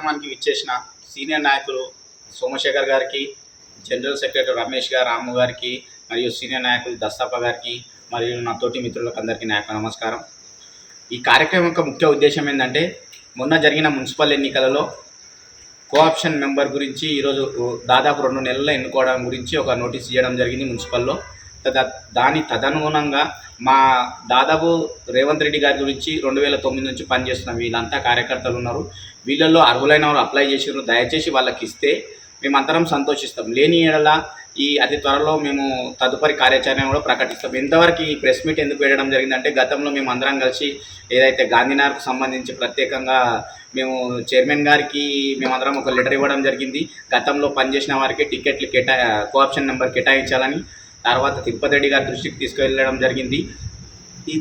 మనకి విచ్చేసిన సీనియర్ నాయకులు సోమశేఖర్ గారికి, జనరల్ సెక్రటరీ రమేష్ గారు, రాము గారికి, మరియు సీనియర్ నాయకులు దస్తప్ప గారికి, మరియు నా తోటి మిత్రులకు అందరికీ నమస్కారం. ఈ కార్యక్రమం యొక్క ముఖ్య ఉద్దేశం ఏంటంటే, మొన్న జరిగిన మున్సిపల్ ఎన్నికలలో కోఆప్షన్ మెంబర్ గురించి ఈరోజు దాదాపు 2 నెలల ఎన్నుకోవడం గురించి ఒక నోటీస్ ఇవ్వడం జరిగింది మున్సిపల్లో. దాని తదనుగుణంగా మా దాదాపు రేవంత్ రెడ్డి గారి గురించి 2009 నుంచి పనిచేస్తున్నాం. వీళ్ళంతా కార్యకర్తలు ఉన్నారు. వీళ్ళల్లో అర్హులైన వాళ్ళు అప్లై చేసినారు. దయచేసి వాళ్ళకి ఇస్తే మేమంతరం సంతోషిస్తాం. లేని ఏడల అతి త్వరలో మేము తదుపరి కార్యాచరణ కూడా ప్రకటిస్తాం. ఇంతవరకు ఈ ప్రెస్ మీట్ ఎందుకు పెట్టడం జరిగిందంటే, గతంలో మేము అందరం కలిసి ఏదైతే గాంధీనగర్కు సంబంధించి ప్రత్యేకంగా మేము చైర్మన్ గారికి మేమందరం ఒక లెటర్ ఇవ్వడం జరిగింది. గతంలో పనిచేసిన వారికి టికెట్లు కోఆప్షన్ నెంబర్ కేటాయించాలని. తర్వాత తిరుపతి రెడ్డి గారి దృష్టికి తీసుకువెళ్ళడం జరిగింది.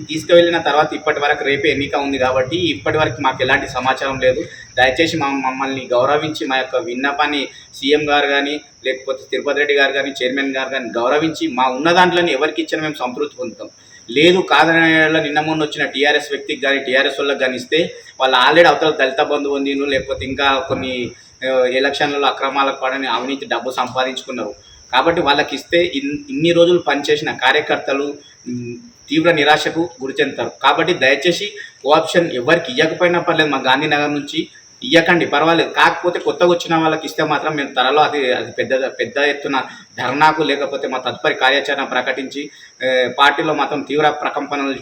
తీసుకువెళ్ళిన తర్వాత ఇప్పటి వరకు రేపే ఎన్నిక ఉంది కాబట్టి ఇప్పటి వరకు మాకు ఎలాంటి సమాచారం లేదు. దయచేసి మమ్మల్ని గౌరవించి మా యొక్క విన్నపాన్ని సీఎం గారు కానీ, లేకపోతే తిరుపతి రెడ్డి గారు కానీ, చైర్మన్ గారు కానీ గౌరవించి మా ఉన్న దాంట్లోనే ఎవరికి ఇచ్చినా మేము సంతృప్తి పొందుతాం. లేదు కాదనేలా నిన్న మొన్న వచ్చిన టీఆర్ఎస్ వ్యక్తికి కానీ, టీఆర్ఎస్ వాళ్ళకి కానీ ఇస్తే వాళ్ళు ఆల్రెడీ అవతల దళిత బంధు పొందిను, లేకపోతే ఇంకా కొన్ని ఎలక్షన్లలో అక్రమాలకు పడని అవినీతి డబ్బు సంపాదించుకున్నారు. కాబట్టి వాళ్ళకి ఇస్తే ఇన్ని రోజులు పనిచేసిన కార్యకర్తలు తీవ్ర నిరాశకు గురి చెందుతారు. కాబట్టి దయచేసి కోఆప్షన్ ఎవరికి ఇవ్వకపోయినా పర్లేదు, మా గాంధీనగర్ నుంచి ఇవ్వకండి, పర్వాలేదు. కాకపోతే కొత్తగా వచ్చిన వాళ్ళకి ఇస్తే మాత్రం మేము త్వరలో అది పెద్ద ఎత్తున ధర్నాకు లేకపోతే మా తదుపరి కార్యాచరణ ప్రకటించి పార్టీలో మాత్రం తీవ్ర ప్రకంపనలు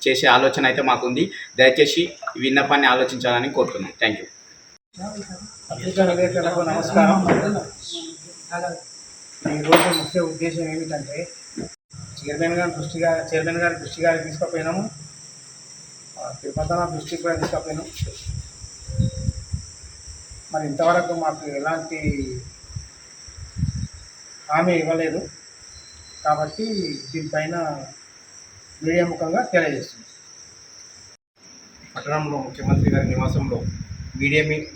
చేసే ఆలోచన అయితే మాకుంది. దయచేసి విన్నపాన్ని ఆలోచించాలని కోరుతున్నాం. Thank you. నమస్కారం. ఈరోజు ముఖ్య ఉద్దేశం ఏమిటంటే, చైర్మన్ గారి దృష్టి గారికి తీసుకుపోయినాము, తిరుపతి దృష్టికి కూడా తీసుకుపోయినాం. మరి ఇంతవరకు మాకు ఎలాంటి హామీ ఇవ్వలేదు. కాబట్టి దీనిపైన మీడియా ముఖంగా తెలియజేస్తుంది. పట్టణంలో ముఖ్యమంత్రి గారి నివాసంలో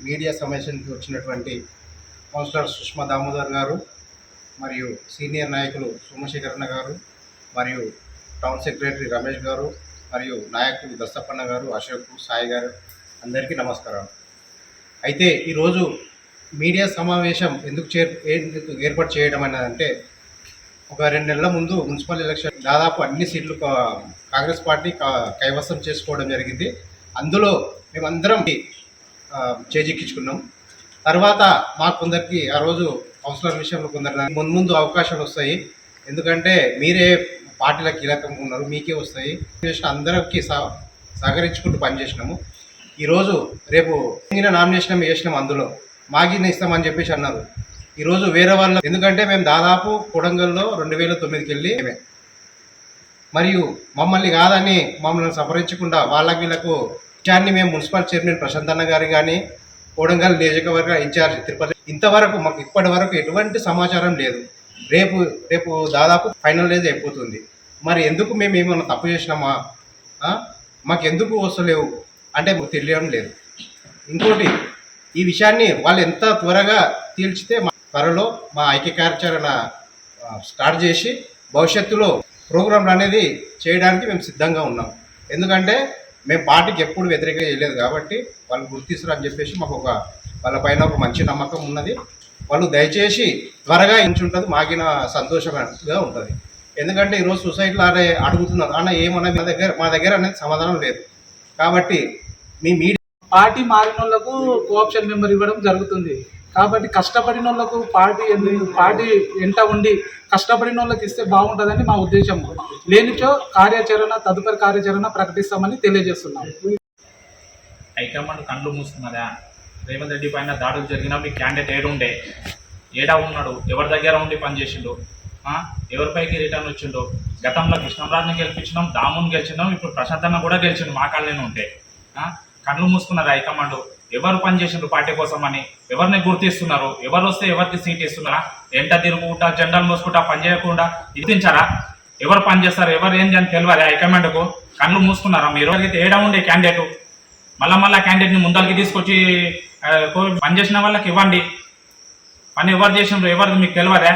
మీడియా సమావేశానికి వచ్చినటువంటి కౌన్సిలర్ సుష్మా దామోదర్ గారు, మరియు సీనియర్ నాయకులు సోమశేఖరన్న గారు, మరియు టౌన్ సెక్రటరీ రమేష్ గారు, మరియు నాయకులు దస్తప్పన్న గారు, అశోక్, సాయి గారు, అందరికీ నమస్కారం. అయితే ఈరోజు మీడియా సమావేశం ఎందుకు ఏర్పాటు చేయడం అన్నదంటే, ఒక 2 నెలల ముందు మున్సిపల్ ఎలక్షన్ దాదాపు అన్ని సీట్లు కాంగ్రెస్ పార్టీ కైవసం చేసుకోవడం జరిగింది. అందులో మేమందరం చేజిక్కించుకున్నాం. తర్వాత మాకు కొందరికి ఆ రోజు కౌన్సిలర్ విషయంలో కొందరు ముందు అవకాశాలు వస్తాయి, ఎందుకంటే మీరే పార్టీల కీలకంగా ఉన్నారు, మీకే వస్తాయి. అందరికీ సహకరించుకుంటూ పనిచేసినాము. ఈరోజు రేపు నామినేషన్ చేసినాం, అందులో మాగిన ఇస్తామని చెప్పేసి అన్నారు. ఈరోజు వేరే వాళ్ళు, ఎందుకంటే మేము దాదాపు కొడంగల్లో 2009కి వెళ్ళి మరియు మమ్మల్ని కాదని మమ్మల్ని సపరించకుండా వీళ్ళకు విషయాన్ని మేము మున్సిపల్ చైర్మన్ ప్రశాంత్ అన్న గారు కానీ, కొడంగల్ నియోజకవర్గ ఇన్ఛార్జ్ తిరుపతి, ఇంతవరకు మాకు ఇప్పటి వరకు ఎటువంటి సమాచారం లేదు. రేపు దాదాపు ఫైనల్ డేజ్ అయిపోతుంది. మరి ఎందుకు మేము ఏమైనా తప్పు చేసినామా, మాకు ఎందుకు వస్తలేవు అంటే తెలియడం లేదు. ఇంకోటి, ఈ విషయాన్ని వాళ్ళు ఎంత త్వరగా తీల్చితే త్వరలో మా ఐక్య కార్యాచరణ స్టార్ట్ చేసి భవిష్యత్తులో ప్రోగ్రాంలు అనేది చేయడానికి మేము సిద్ధంగా ఉన్నాం. ఎందుకంటే మేము పార్టీకి ఎప్పుడు వ్యతిరేకంగా చేయలేదు కాబట్టి వాళ్ళు గుర్తిస్తారు అని చెప్పేసి మాకు వాళ్ళపైన ఒక మంచి నమ్మకం ఉన్నది. వాళ్ళు దయచేసి త్వరగా ఉంటుంది, మాకిన సంతోషంగా ఉంటుంది. ఎందుకంటే ఈరోజు సొసైటీలో అడుగుతున్నారు, అన్న ఏమన్నా మా దగ్గర అనేది సమాధానం లేదు. కాబట్టి మీ మీడియా పార్టీ మారిన వాళ్ళకు కోఆప్షన్ మెంబర్ ఇవ్వడం జరుగుతుంది. కాబట్టి కష్టపడిన వాళ్ళకు పార్టీ వెంట ఉండి కష్టపడిన వాళ్ళకి ఇస్తే బాగుంటుందని మా ఉద్దేశం. లేనిచో తదుపరి కార్యాచరణ ప్రకటిస్తామని తెలియజేస్తున్నాం. హైకమాండ్ కళ్ళు మూసుకున్నదా? రేవంత్ రెడ్డి పైన దాడులు జరిగినప్పుడు క్యాండిడేట్ ఏడా ఉన్నాడు, ఎవరి దగ్గర ఉండి పనిచేసిండు, ఎవరిపైకి రిటర్న్ వచ్చిండు. గతంలో కృష్ణంరాజుని గెలిపించినాం, దాముని గెలిచినాం, ఇప్పుడు ప్రశాంత్ అన్న కూడా గెలిచిండు మా కాళ్ళనే ఉంటే. కళ్ళు మూసుకున్నారు హైకమాండ్. ఎవరు పనిచేసిండ్రు పార్టీ కోసం అని, ఎవరిని గుర్తిస్తున్నారు, ఎవరు వస్తే ఎవరికి సీట్ ఇస్తున్నారా, ఎంట తిరుగుకుంటా జెండాలు మోసుకుంటా పని చేయకుండా గుర్తించారా? ఎవరు పని చేస్తారు, ఎవరు ఏంటి అని తెలియాలి హైకమాండ్కు. కళ్ళు మూసుకున్నారా మీరు? ఏడా ఉండే క్యాండిడేట్ మళ్ళా క్యాండిడేట్ని ముందరికి తీసుకొచ్చి పనిచేసిన వాళ్ళకి ఇవ్వండి. పని ఎవరు చేసినారు ఎవరికి మీకు తెలియదా?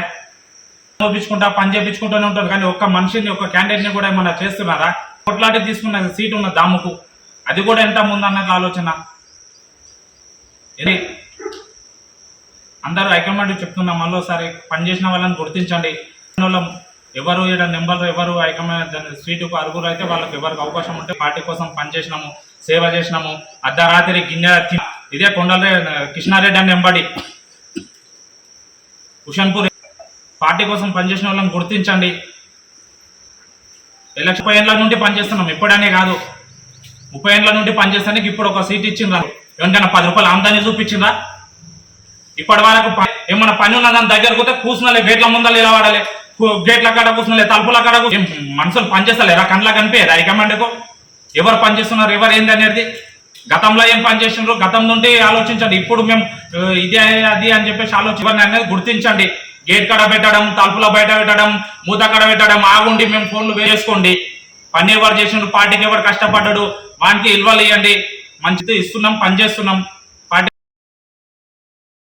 చూపించుకుంటా పని చేయించుకుంటూనే ఉంటారు, కానీ ఒక్క మనిషిని ఒక్క క్యాండిడేట్ని కూడా ఏమన్నా చేస్తున్నారా? కొట్లాడి తీసుకున్న సీటు ఉన్న దాముకు, అది కూడా ఎంత ముందన్నట్లు ఆలోచన. అందరూ హైకమాండ్ చెప్తున్నాం, మళ్ళీసారి పనిచేసిన వాళ్ళని గుర్తించండి. వాళ్ళం ఎవరు ఇక్కడ నెంబర్ ఎవరు హైకమాండ్ సీటుకు అరుగురు అయితే వాళ్ళకి ఎవరికి అవకాశం ఉంటే పార్టీ కోసం పనిచేసినాము, సేవ చేసినాము. అర్ధరాత్రి గిన్నె ఇదే కృష్ణారెడ్డి అని ఎంబడి హుషన్పూర్ పార్టీ కోసం పనిచేసిన వాళ్ళని గుర్తించండి. ఎలక్షన్ 30 ఏళ్ళ నుండి పనిచేస్తున్నాం, ఇప్పుడనే కాదు, 30 ఏళ్ళ నుండి పనిచేస్తానికి ఇప్పుడు ఒక సీట్ ఇచ్చిండ్రా, ఎవరికైనా 10 రూపాయలు ఆమ్దాని చూపించిండ్రా? ఇప్పటి వరకు ఏమన్నా పని ఉన్నదాని దగ్గరకు పోతే కూర్చున్నలే, గేట్ల ముందర ఇలా వాడాలి, గేట్ల కాడ కూర్చున్నలే, తలుపుల కాడ మనుషులు పనిచేస్తలేరా? కండ్ల కనిపించరా హైకమాండ్కు ఎవరు పనిచేస్తున్నారు, ఎవరు ఏంది అనేది? గతంలో ఏం పనిచేస్తున్నారు, గతం నుండి ఆలోచించండి. ఇప్పుడు మేము ఇదే అది అని చెప్పేసి ఆలోచన అనేది గుర్తించండి. గేట్ కాడ పెట్టడం, తలుపుల బయట పెట్టడం, మూత కాడ పెట్టడం ఆగుండి మేము ఫోన్లు వేసుకోండి. పని ఎవరు చేసిండు, పార్టీకి ఎవరు కష్టపడ్డాడు వానికి ఇల్వలు ఇవ్వండి. మంచిది ఇస్తున్నాం, పనిచేస్తున్నాం.